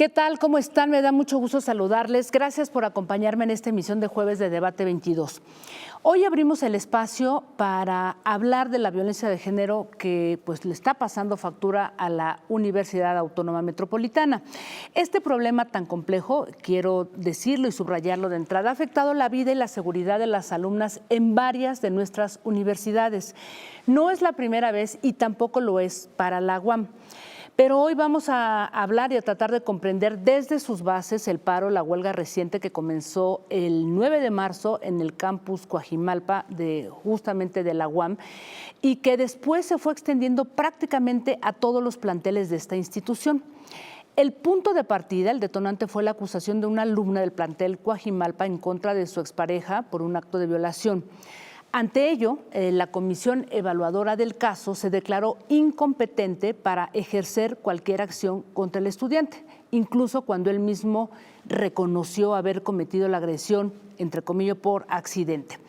¿Qué tal? ¿Cómo están? Me da mucho gusto saludarles. Gracias por acompañarme en esta emisión de Jueves de Debate 22. Hoy abrimos el espacio para hablar de la violencia de género que pues le está pasando factura a la Universidad Autónoma Metropolitana. Este problema tan complejo, quiero decirlo y subrayarlo de entrada, ha afectado la vida y la seguridad de las alumnas en varias de nuestras universidades. No es la primera vez y tampoco lo es para la UAM. Pero hoy vamos a hablar y a tratar de comprender desde sus bases el paro, la huelga reciente que comenzó el 9 de marzo en el campus Coajimalpa justamente de la UAM y que después se fue extendiendo prácticamente a todos los planteles de esta institución. El punto de partida, el detonante, fue la acusación de una alumna del plantel Coajimalpa en contra de su expareja por un acto de violación. Ante ello, la comisión evaluadora del caso se declaró incompetente para ejercer cualquier acción contra el estudiante, incluso cuando él mismo reconoció haber cometido la agresión, entre comillas, por accidente.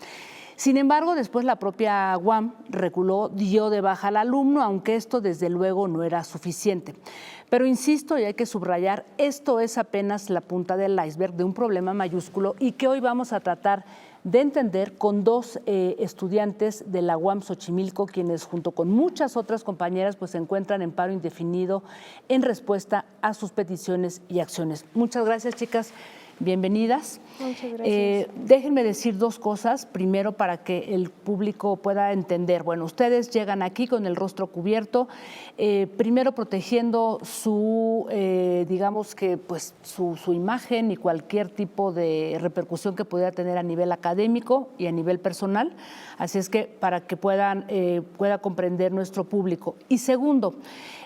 Sin embargo, después la propia UAM reculó, dio de baja al alumno, aunque esto desde luego no era suficiente. Pero insisto, y hay que subrayar, esto es apenas la punta del iceberg de un problema mayúsculo y que hoy vamos a tratar de entender con dos estudiantes de la UAM Xochimilco, quienes junto con muchas otras compañeras pues se encuentran en paro indefinido en respuesta a sus peticiones y acciones. Muchas gracias, chicas. Bienvenidas. Muchas gracias. Déjenme decir dos cosas, primero para que el público pueda entender. Bueno, ustedes llegan aquí con el rostro cubierto, primero protegiendo su, digamos que pues su imagen y cualquier tipo de repercusión que pudiera tener a nivel académico y a nivel personal. Así es que para que pueda comprender nuestro público. Y segundo,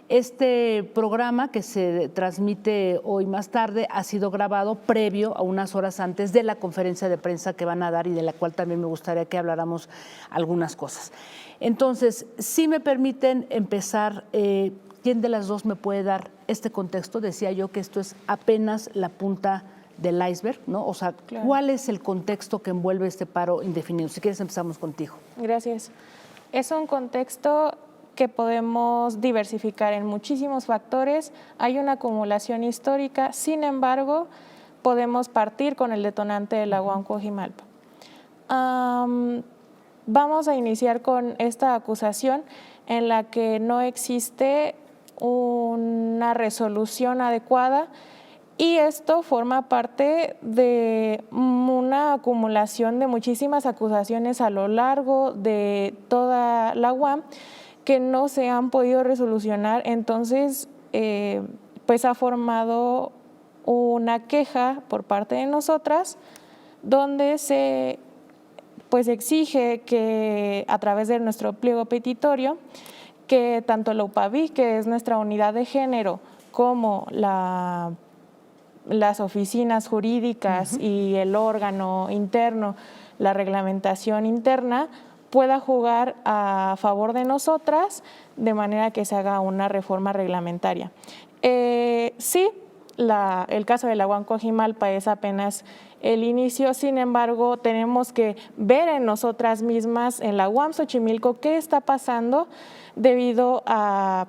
este programa que se transmite hoy más tarde ha sido grabado previo a unas horas antes de la conferencia de prensa que van a dar y de la cual también me gustaría que habláramos algunas cosas. Entonces, si me permiten empezar, ¿quién de las dos me puede dar este contexto? Decía yo que esto es apenas la punta del iceberg, ¿no? O sea, claro. ¿Cuál es el contexto que envuelve este paro indefinido? Si quieres empezamos contigo. Gracias. Es un contexto que podemos diversificar en muchísimos factores, hay una acumulación histórica, sin embargo, podemos partir con el detonante de la UAM Coajimalpa. Vamos a iniciar con esta acusación en la que no existe una resolución adecuada y esto forma parte de una acumulación de muchísimas acusaciones a lo largo de toda la UAM que no se han podido resolucionar, entonces pues ha formado una queja por parte de nosotras donde se pues exige que a través de nuestro pliego petitorio que tanto la UPAVI, que es nuestra unidad de género, como las oficinas jurídicas y el órgano interno, la reglamentación interna, pueda jugar a favor de nosotras de manera que se haga una reforma reglamentaria. Sí, el caso de la UAM Coajimalpa es apenas el inicio, sin embargo, tenemos que ver en nosotras mismas, en la UAM Xochimilco, qué está pasando debido a…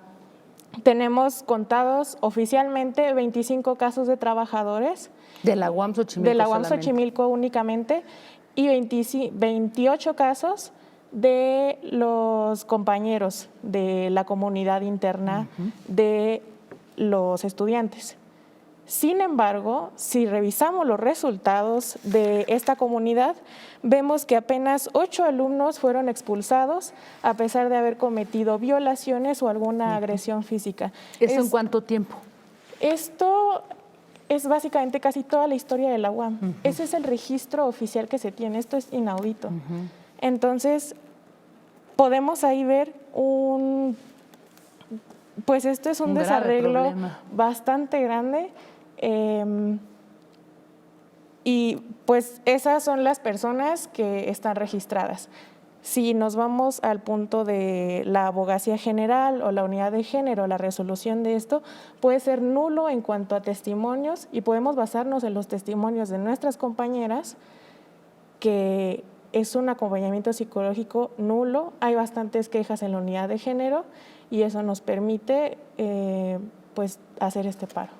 Tenemos contados oficialmente 25 casos de trabajadores. De la UAM Xochimilco. De la UAM Xochimilco únicamente y 28 casos de los compañeros de la comunidad interna de los estudiantes. Sin embargo, si revisamos los resultados de esta comunidad, vemos que apenas 8 alumnos fueron expulsados a pesar de haber cometido violaciones o alguna agresión física. ¿Eso en cuánto tiempo? Esto es básicamente casi toda la historia de la UAM. Ese es el registro oficial que se tiene, esto es inaudito. Entonces, podemos ahí ver pues esto es un desarreglo bastante grande y pues esas son las personas que están registradas. Si nos vamos al punto de la abogacía general o la unidad de género, la resolución de esto puede ser nulo en cuanto a testimonios y podemos basarnos en los testimonios de nuestras compañeras que es un acompañamiento psicológico nulo. Hay bastantes quejas en la unidad de género y eso nos permite pues hacer este paro.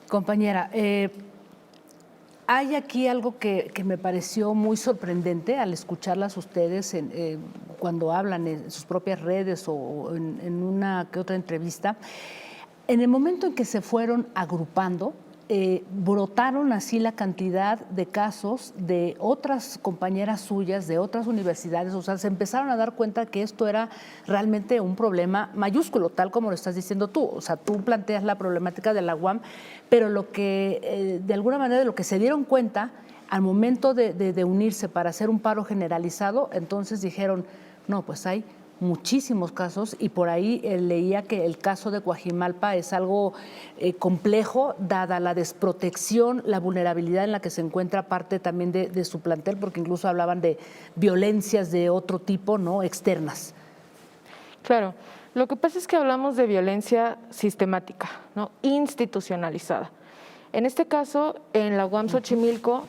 Compañera, hay aquí algo que me pareció muy sorprendente al escucharlas ustedes cuando hablan en sus propias redes o en una que otra entrevista. En el momento en que se fueron agrupando, brotaron así la cantidad de casos de otras compañeras suyas, de otras universidades, o sea, se empezaron a dar cuenta que esto era realmente un problema mayúsculo, tal como lo estás diciendo tú. O sea, tú planteas la problemática de la UAM, pero lo que, de alguna manera, de lo que se dieron cuenta al momento de unirse para hacer un paro generalizado, entonces dijeron, no, pues hay muchísimos casos y por ahí leía que el caso de Coajimalpa es algo complejo, dada la desprotección, la vulnerabilidad en la que se encuentra parte también de su plantel, porque incluso hablaban de violencias de otro tipo, ¿no?, externas. Claro, lo que pasa es que hablamos de violencia sistemática, ¿no?, institucionalizada. En este caso, en la UAM Xochimilco,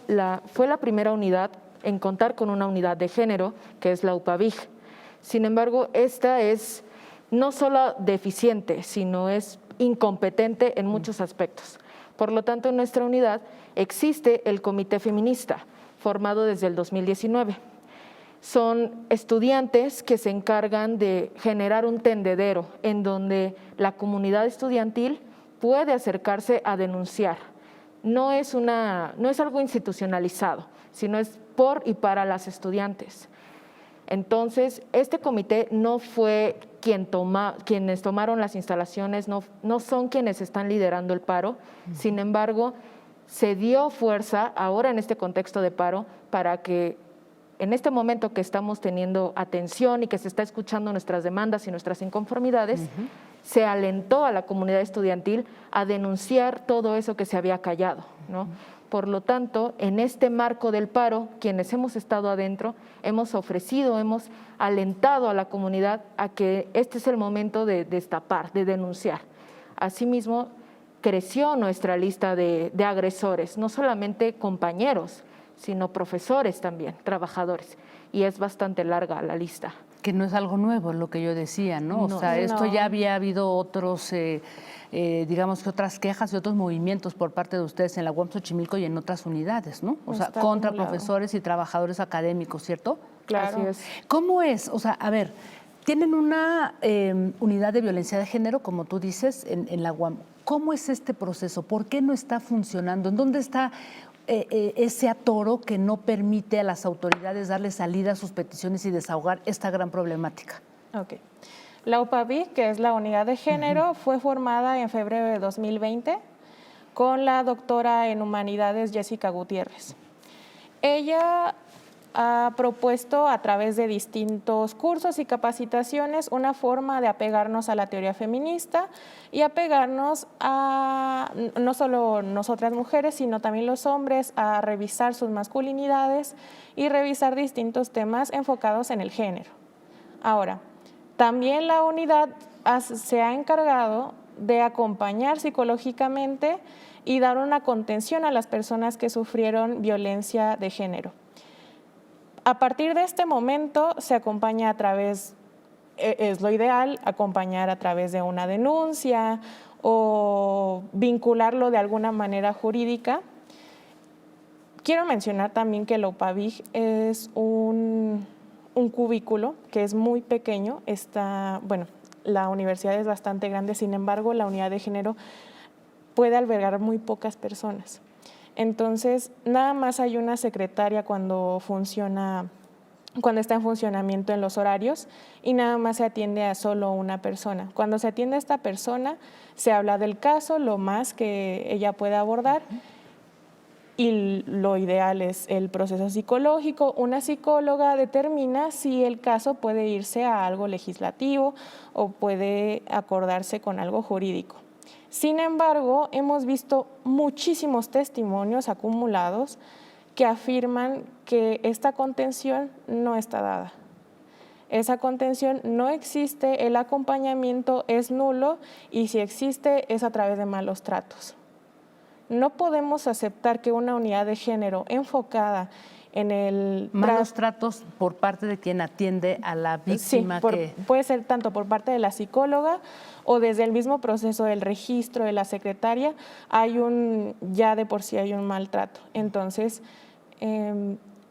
fue la primera unidad en contar con una unidad de género, que es la UPAVIG. Sin embargo, esta es no solo deficiente, sino es incompetente en muchos aspectos. Por lo tanto, en nuestra unidad existe el Comité Feminista, formado desde el 2019. Son estudiantes que se encargan de generar un tendedero en donde la comunidad estudiantil puede acercarse a denunciar. No es algo institucionalizado, sino es por y para las estudiantes. Entonces, este comité no fue quienes tomaron las instalaciones, no son quienes están liderando el paro. Sin embargo, se dio fuerza ahora en este contexto de paro para que en este momento que estamos teniendo atención y que se está escuchando nuestras demandas y nuestras inconformidades, se alentó a la comunidad estudiantil a denunciar todo eso que se había callado, ¿no? Por lo tanto, en este marco del paro, quienes hemos estado adentro, hemos ofrecido, hemos alentado a la comunidad a que este es el momento de destapar, de denunciar. Asimismo, creció nuestra lista de agresores, no solamente compañeros, sino profesores también, trabajadores, y es bastante larga la lista. Que no es algo nuevo, lo que yo decía, ¿no? O sea, esto ya había habido otros, digamos que otras quejas y otros movimientos por parte de ustedes en la UAM Xochimilco y en otras unidades, ¿no? O sea, contra profesores y trabajadores académicos, ¿cierto? Claro. Así es. ¿Cómo es? O sea, a ver, tienen una unidad de violencia de género, como tú dices, en la UAM. ¿Cómo es este proceso? ¿Por qué no está funcionando? ¿En dónde está ese atoro que no permite a las autoridades darle salida a sus peticiones y desahogar esta gran problemática? Ok. La UPAVIG, que es la unidad de género, fue formada en febrero de 2020 con la doctora en Humanidades Jessica Gutiérrez. Ella ha propuesto a través de distintos cursos y capacitaciones una forma de apegarnos a la teoría feminista y apegarnos a, no solo nosotras mujeres, sino también los hombres, a revisar sus masculinidades y revisar distintos temas enfocados en el género. Ahora, también la unidad se ha encargado de acompañar psicológicamente y dar una contención a las personas que sufrieron violencia de género. A partir de este momento se acompaña a través, es lo ideal, acompañar a través de una denuncia o vincularlo de alguna manera jurídica. Quiero mencionar también que la UPAVIG es un cubículo que es muy pequeño. La universidad es bastante grande, sin embargo, la unidad de género puede albergar muy pocas personas. Entonces, nada más hay una secretaria cuando está en funcionamiento en los horarios y nada más se atiende a solo una persona. Cuando se atiende a esta persona, se habla del caso, lo más que ella puede abordar y lo ideal es el proceso psicológico. Una psicóloga determina si el caso puede irse a algo legislativo o puede acordarse con algo jurídico. Sin embargo, hemos visto muchísimos testimonios acumulados que afirman que esta contención no está dada. Esa contención no existe, el acompañamiento es nulo y si existe es a través de malos tratos. No podemos aceptar que una unidad de género enfocada en el malos tratos por parte de quien atiende a la víctima. Sí, puede ser tanto por parte de la psicóloga o desde el mismo proceso del registro de la secretaria, ya de por sí hay un maltrato. Entonces,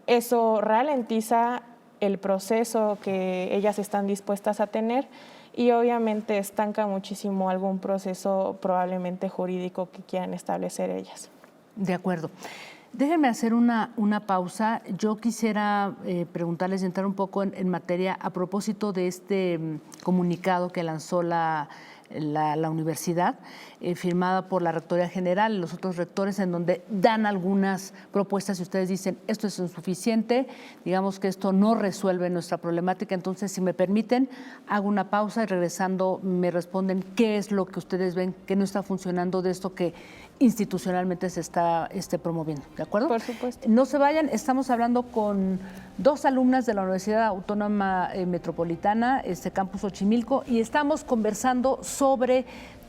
eso ralentiza el proceso que ellas están dispuestas a tener y obviamente estanca muchísimo algún proceso probablemente jurídico que quieran establecer ellas. De acuerdo. Déjenme hacer una pausa. Yo quisiera preguntarles y entrar un poco en materia a propósito de este comunicado que lanzó la universidad, firmada por la Rectoría General y los otros rectores, en donde dan algunas propuestas y ustedes dicen, esto es insuficiente, digamos que esto no resuelve nuestra problemática. Entonces, si me permiten, hago una pausa y regresando me responden qué es lo que ustedes ven que no está funcionando de esto que institucionalmente se está promoviendo, ¿de acuerdo? Por supuesto. No se vayan, estamos hablando con 2 alumnas de la Universidad Autónoma Metropolitana, Campus Xochimilco, y estamos conversando sobre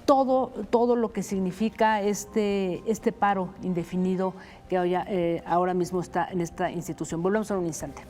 todo lo que significa este paro indefinido que ahora mismo está en esta institución. Volvemos en un instante.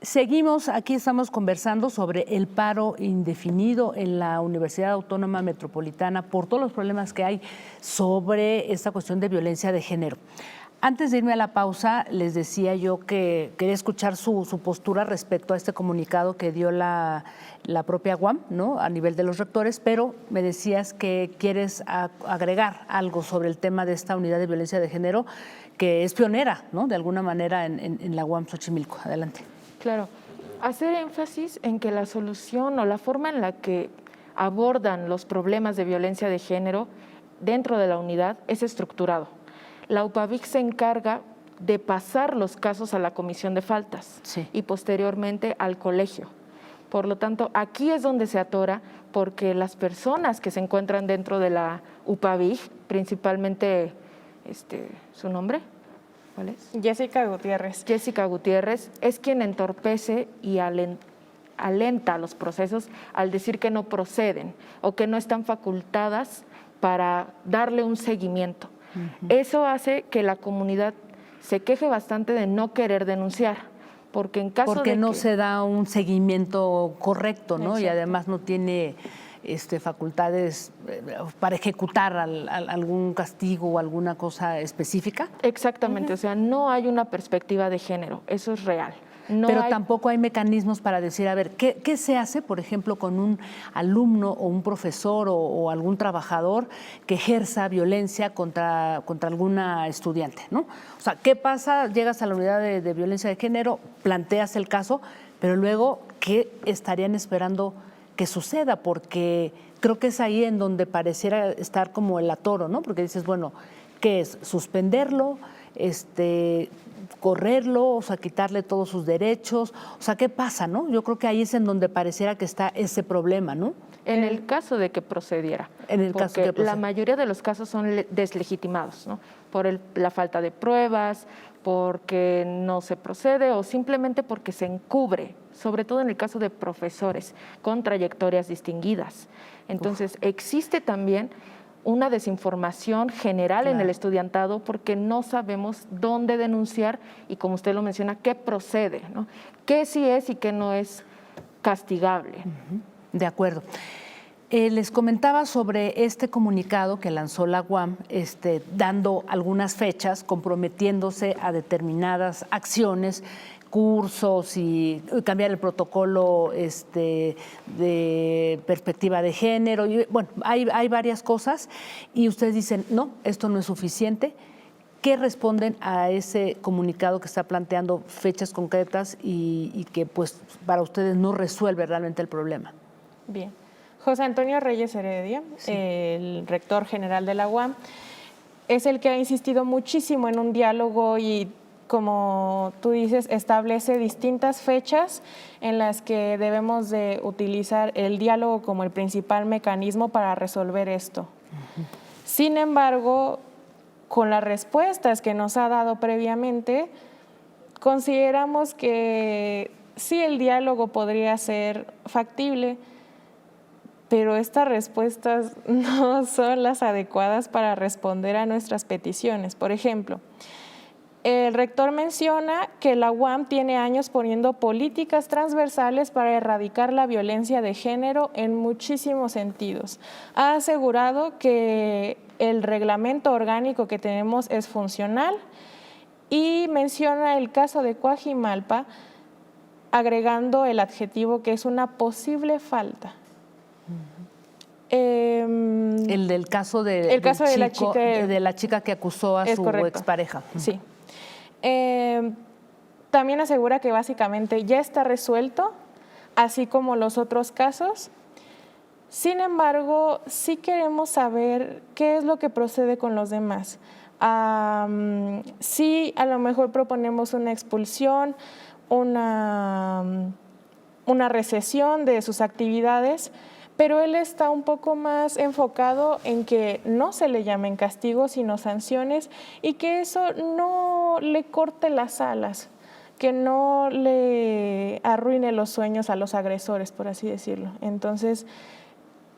Seguimos, aquí estamos conversando sobre el paro indefinido en la Universidad Autónoma Metropolitana por todos los problemas que hay sobre esta cuestión de violencia de género. Antes de irme a la pausa, les decía yo que quería escuchar su postura respecto a este comunicado que dio la propia UAM, ¿no?, a nivel de los rectores, pero me decías que quieres agregar algo sobre el tema de esta unidad de violencia de género que es pionera, ¿no?, de alguna manera en la UAM Xochimilco. Adelante. Claro, hacer énfasis en que la solución o la forma en la que abordan los problemas de violencia de género dentro de la unidad es estructurado. La UPAVIC se encarga de pasar los casos a la comisión de faltas y posteriormente al colegio. Por lo tanto, aquí es donde se atora porque las personas que se encuentran dentro de la UPAVIC, principalmente, ¿su nombre? ¿Cuál es? Jessica Gutiérrez. Jessica Gutiérrez es quien entorpece y alenta los procesos al decir que no proceden o que no están facultadas para darle un seguimiento. Eso hace que la comunidad se queje bastante de no querer denunciar, porque en caso porque de no que se da un seguimiento correcto, ¿no? Exacto. Y además no tiene facultades para ejecutar algún castigo o alguna cosa específica. Exactamente, o sea, no hay una perspectiva de género, eso es real. Pero tampoco hay mecanismos para decir, a ver, ¿qué se hace, por ejemplo, con un alumno o un profesor o algún trabajador que ejerza violencia contra alguna estudiante, ¿no? O sea, ¿qué pasa? Llegas a la unidad de violencia de género, planteas el caso, pero luego, ¿qué estarían esperando que suceda? Porque creo que es ahí en donde pareciera estar como el atoro, ¿no? Porque dices, bueno, ¿qué es? ¿Suspenderlo? Correrlo, o sea, quitarle todos sus derechos, o sea, ¿qué pasa, no? Yo creo que ahí es en donde pareciera que está ese problema, ¿no? En el caso de que procediera, porque la mayoría de los casos son deslegitimados, ¿no? Por la falta de pruebas, porque no se procede o simplemente porque se encubre, sobre todo en el caso de profesores con trayectorias distinguidas. Entonces, existe también una desinformación general en el estudiantado porque no sabemos dónde denunciar y, como usted lo menciona, qué procede, ¿no? Qué sí es y qué no es castigable. De acuerdo. Les comentaba sobre este comunicado que lanzó la UAM, dando algunas fechas, comprometiéndose a determinadas acciones, cursos y cambiar el protocolo de perspectiva de género. Y, bueno, hay varias cosas y ustedes dicen, no, esto no es suficiente. ¿Qué responden a ese comunicado que está planteando fechas concretas y que pues para ustedes no resuelve realmente el problema? Bien. José Antonio Reyes Heredia, el rector general de la UAM, es el que ha insistido muchísimo en un diálogo y como tú dices, establece distintas fechas en las que debemos de utilizar el diálogo como el principal mecanismo para resolver esto. Sin embargo, con las respuestas que nos ha dado previamente, consideramos que sí, el diálogo podría ser factible, pero estas respuestas no son las adecuadas para responder a nuestras peticiones. Por ejemplo, el rector menciona que la UAM tiene años poniendo políticas transversales para erradicar la violencia de género en muchísimos sentidos. Ha asegurado que el reglamento orgánico que tenemos es funcional y menciona el caso de Coajimalpa, agregando el adjetivo que es una posible falta. El del caso de, el caso del de chico, de la chica que acusó a su expareja. Sí. También asegura que básicamente ya está resuelto, así como los otros casos. Sin embargo, sí queremos saber qué es lo que procede con los demás. Sí, a lo mejor proponemos una expulsión, una recesión de sus actividades, pero él está un poco más enfocado en que no se le llamen castigos, sino sanciones, y que eso no le corte las alas, que no le arruine los sueños a los agresores, por así decirlo. Entonces,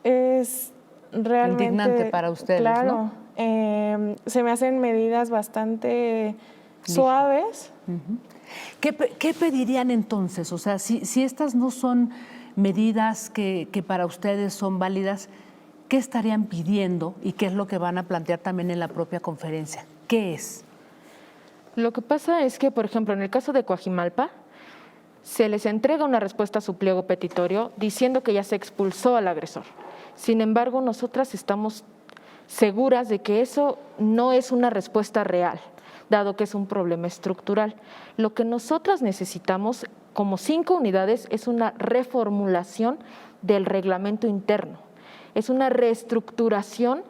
es realmente indignante para ustedes, claro, ¿no? Se me hacen medidas bastante suaves. ¿Qué pedirían entonces? O sea, si estas no son medidas que para ustedes son válidas, ¿qué estarían pidiendo y qué es lo que van a plantear también en la propia conferencia? ¿Qué es? Lo que pasa es que, por ejemplo, en el caso de Coajimalpa, se les entrega una respuesta a su pliego petitorio diciendo que ya se expulsó al agresor. Sin embargo, nosotras estamos seguras de que eso no es una respuesta real, dado que es un problema estructural. Lo que nosotras necesitamos como 5 unidades es una reformulación del reglamento interno, es una reestructuración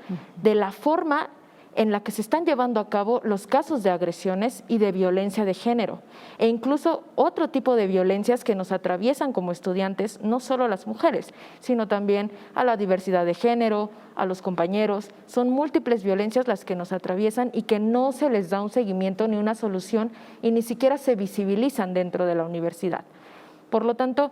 de la forma en la que se están llevando a cabo los casos de agresiones y de violencia de género, e incluso otro tipo de violencias que nos atraviesan como estudiantes, no solo a las mujeres, sino también a la diversidad de género, a los compañeros. Son múltiples violencias las que nos atraviesan y que no se les da un seguimiento ni una solución y ni siquiera se visibilizan dentro de la universidad. Por lo tanto,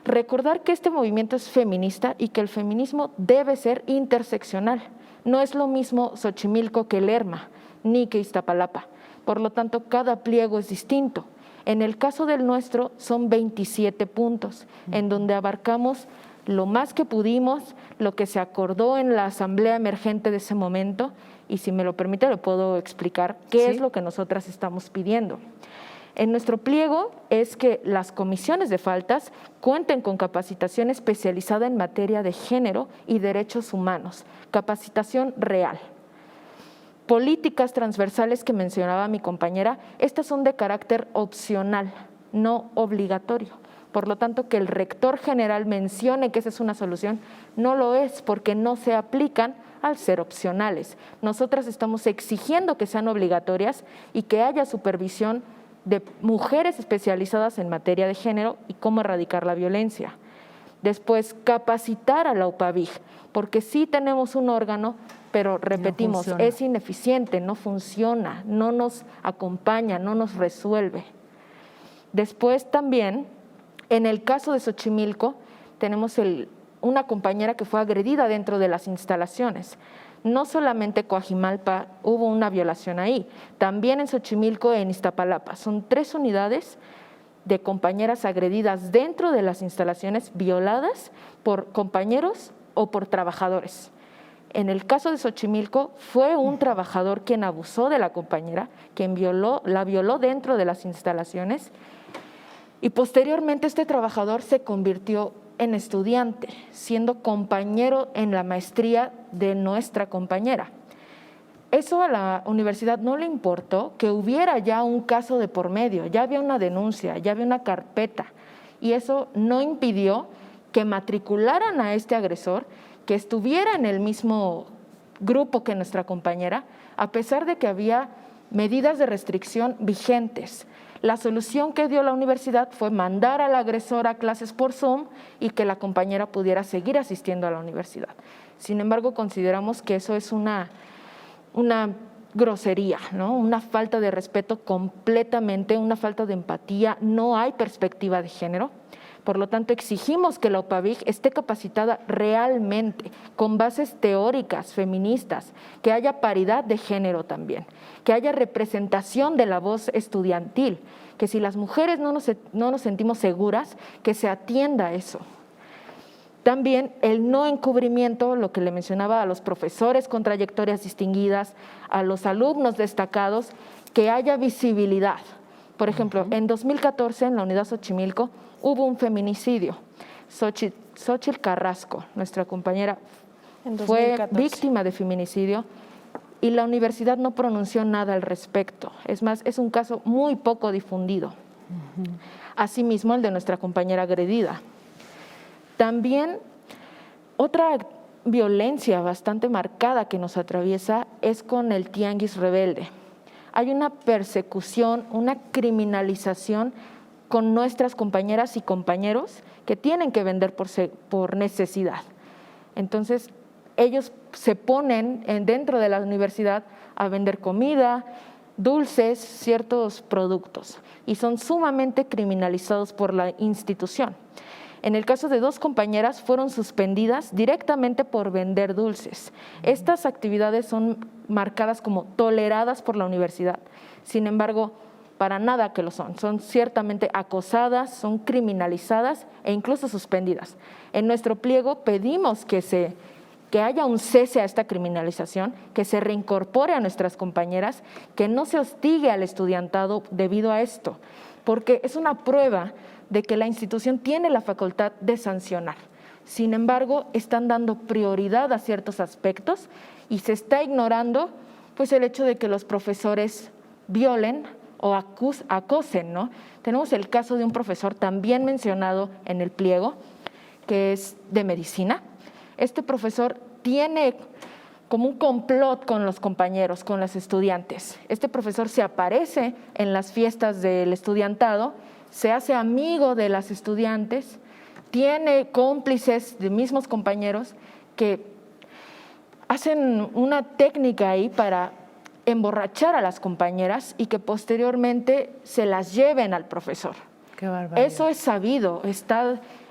recordar que este movimiento es feminista y que el feminismo debe ser interseccional. No es lo mismo Xochimilco que Lerma, ni que Iztapalapa. Por lo tanto, cada pliego es distinto. En el caso del nuestro son 27 puntos, en donde abarcamos lo más que pudimos, lo que se acordó en la asamblea emergente de ese momento, y si me lo permite le puedo explicar qué es lo que nosotras estamos pidiendo. En nuestro pliego es que las comisiones de faltas cuenten con capacitación especializada en materia de género y derechos humanos, capacitación real. Políticas transversales que mencionaba mi compañera, estas son de carácter opcional, no obligatorio. Por lo tanto, que el rector general mencione que esa es una solución, no lo es porque no se aplican al ser opcionales. Nosotras estamos exigiendo que sean obligatorias y que haya supervisión de mujeres especializadas en materia de género y cómo erradicar la violencia. Después, capacitar a la UPAVIG, porque sí tenemos un órgano, pero repetimos, no es ineficiente, no funciona, no nos acompaña, no nos resuelve. Después también, en el caso de Xochimilco, tenemos una compañera que fue agredida dentro de las instalaciones. No solamente Coajimalpa hubo una violación ahí, también en Xochimilco e en Iztapalapa. Son 3 unidades de compañeras agredidas dentro de las instalaciones, violadas por compañeros o por trabajadores. En el caso de Xochimilco fue un trabajador quien abusó de la compañera, quien la violó dentro de las instalaciones, y posteriormente este trabajador se convirtió en estudiante, siendo compañero en la maestría de nuestra compañera. Eso a la universidad no le importó, que hubiera ya un caso de por medio, ya había una denuncia, ya había una carpeta, y eso no impidió que matricularan a este agresor, que estuviera en el mismo grupo que nuestra compañera, a pesar de que había medidas de restricción vigentes. La solución que dio la universidad fue mandar al agresor a clases por Zoom y que la compañera pudiera seguir asistiendo a la universidad. Sin embargo, consideramos que eso es una grosería, ¿no? Una falta de respeto completamente, una falta de empatía. No hay perspectiva de género. Por lo tanto, exigimos que la UPAVIG esté capacitada realmente, con bases teóricas, feministas, que haya paridad de género también, que haya representación de la voz estudiantil, que si las mujeres no nos sentimos seguras, que se atienda a eso. También el no encubrimiento, lo que le mencionaba a los profesores con trayectorias distinguidas, a los alumnos destacados, que haya visibilidad. Por ejemplo, en 2014 en la Unidad Xochimilco hubo un feminicidio. Xochitl Carrasco, nuestra compañera, fue víctima de feminicidio y la universidad no pronunció nada al respecto. Es más, es un caso muy poco difundido. Asimismo, el de nuestra compañera agredida. También otra violencia bastante marcada que nos atraviesa es con el tianguis rebelde. Hay una persecución, una criminalización con nuestras compañeras y compañeros que tienen que vender por necesidad. Entonces, ellos se ponen dentro de la universidad a vender comida, dulces, ciertos productos, y son sumamente criminalizados por la institución. En el caso de 2 compañeras fueron suspendidas directamente por vender dulces. Estas actividades son marcadas como toleradas por la universidad. Sin embargo, para nada que lo son. Son ciertamente acosadas, son criminalizadas e incluso suspendidas. En nuestro pliego pedimos que haya un cese a esta criminalización, que se reincorpore a nuestras compañeras, que no se hostigue al estudiantado debido a esto, porque es una prueba de que la institución tiene la facultad de sancionar. Sin embargo, están dando prioridad a ciertos aspectos y se está ignorando pues, el hecho de que los profesores violen o acosen, ¿no? Tenemos el caso de un profesor también mencionado en el pliego, que es de medicina. Este profesor tiene como un complot con los compañeros, con los estudiantes. Este profesor se aparece en las fiestas del estudiantado, se hace amigo de las estudiantes, tiene cómplices de mismos compañeros que hacen una técnica ahí para emborrachar a las compañeras y que posteriormente se las lleven al profesor. Qué barbaridad. Eso es sabido,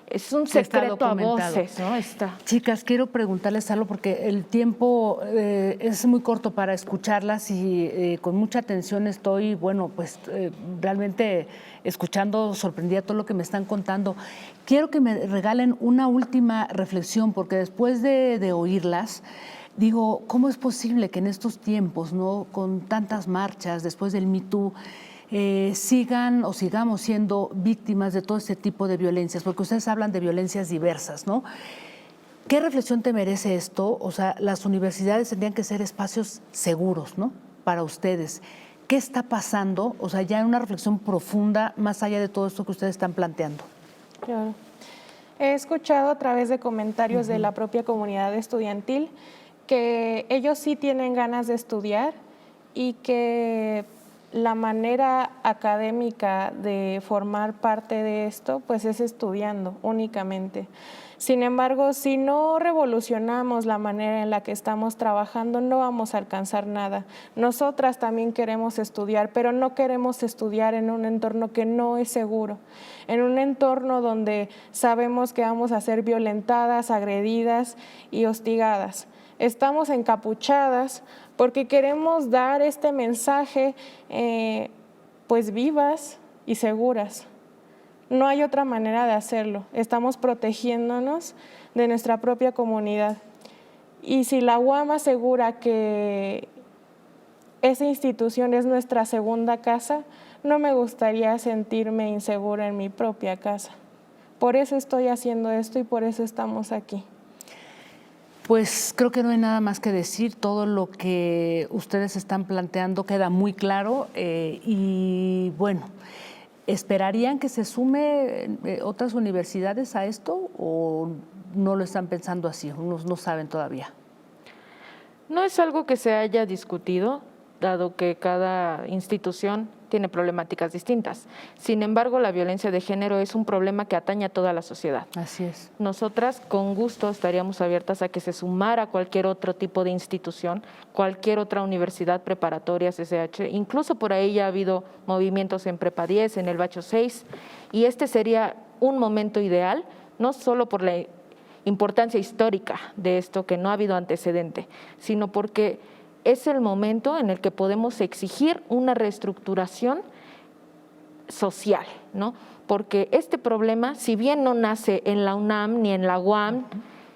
es un secreto a voces, ¿no? Chicas, quiero preguntarles algo porque el tiempo es muy corto para escucharlas y con mucha atención estoy, bueno, pues realmente escuchando, sorprendida todo lo que me están contando. Quiero que me regalen una última reflexión porque después de oírlas, digo, ¿cómo es posible que en estos tiempos, ¿no? Con tantas marchas, después del Me Too, sigan o sigamos siendo víctimas de todo este tipo de violencias? Porque ustedes hablan de violencias diversas, ¿no? ¿Qué reflexión te merece esto? O sea, las universidades tendrían que ser espacios seguros, ¿no? Para ustedes. ¿Qué está pasando? O sea, ya en una reflexión profunda, más allá de todo esto que ustedes están planteando. Claro. He escuchado a través de comentarios de la propia comunidad estudiantil que ellos sí tienen ganas de estudiar y que la manera académica de formar parte de esto pues es estudiando únicamente. Sin embargo, si no revolucionamos la manera en la que estamos trabajando, no vamos a alcanzar nada. Nosotras también queremos estudiar, pero no queremos estudiar en un entorno que no es seguro, en un entorno donde sabemos que vamos a ser violentadas, agredidas y hostigadas. Estamos encapuchadas porque queremos dar este mensaje pues vivas y seguras. No hay otra manera de hacerlo. Estamos protegiéndonos de nuestra propia comunidad. Y si la UAM asegura que esa institución es nuestra segunda casa, no me gustaría sentirme insegura en mi propia casa. Por eso estoy haciendo esto y por eso estamos aquí. Pues creo que no hay nada más que decir, todo lo que ustedes están planteando queda muy claro y bueno, ¿esperarían que se sume otras universidades a esto o no lo están pensando así, no saben todavía? No es algo que se haya discutido, dado que cada institución tiene problemáticas distintas. Sin embargo, la violencia de género es un problema que atañe a toda la sociedad. Así es. Nosotras con gusto estaríamos abiertas a que se sumara cualquier otro tipo de institución, cualquier otra universidad preparatoria, CCH, incluso por ahí ya ha habido movimientos en Prepa 10, en el Bacho 6, y este sería un momento ideal, no solo por la importancia histórica de esto, que no ha habido antecedente, sino porque es el momento en el que podemos exigir una reestructuración social, ¿no? Porque este problema, si bien no nace en la UNAM ni en la UAM,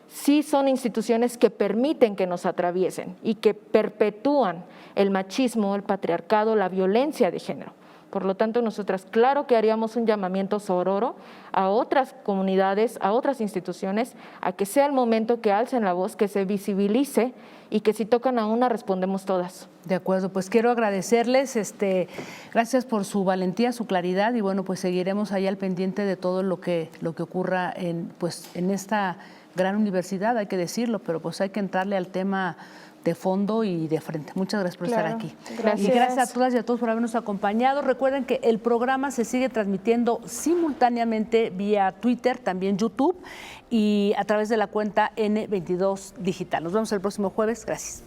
sí son instituciones que permiten que nos atraviesen y que perpetúan el machismo, el patriarcado, la violencia de género. Por lo tanto, nosotras claro que haríamos un llamamiento sororo a otras comunidades, a otras instituciones, a que sea el momento que alcen la voz, que se visibilice y que si tocan a una respondemos todas. De acuerdo, pues quiero agradecerles, gracias por su valentía, su claridad, y bueno, pues seguiremos ahí al pendiente de todo lo que ocurra en esta gran universidad, hay que decirlo, pero pues hay que entrarle al tema de fondo y de frente. Muchas gracias por estar aquí. Gracias. Y gracias a todas y a todos por habernos acompañado. Recuerden que el programa se sigue transmitiendo simultáneamente vía Twitter, también YouTube y a través de la cuenta N22 Digital. Nos vemos el próximo jueves. Gracias.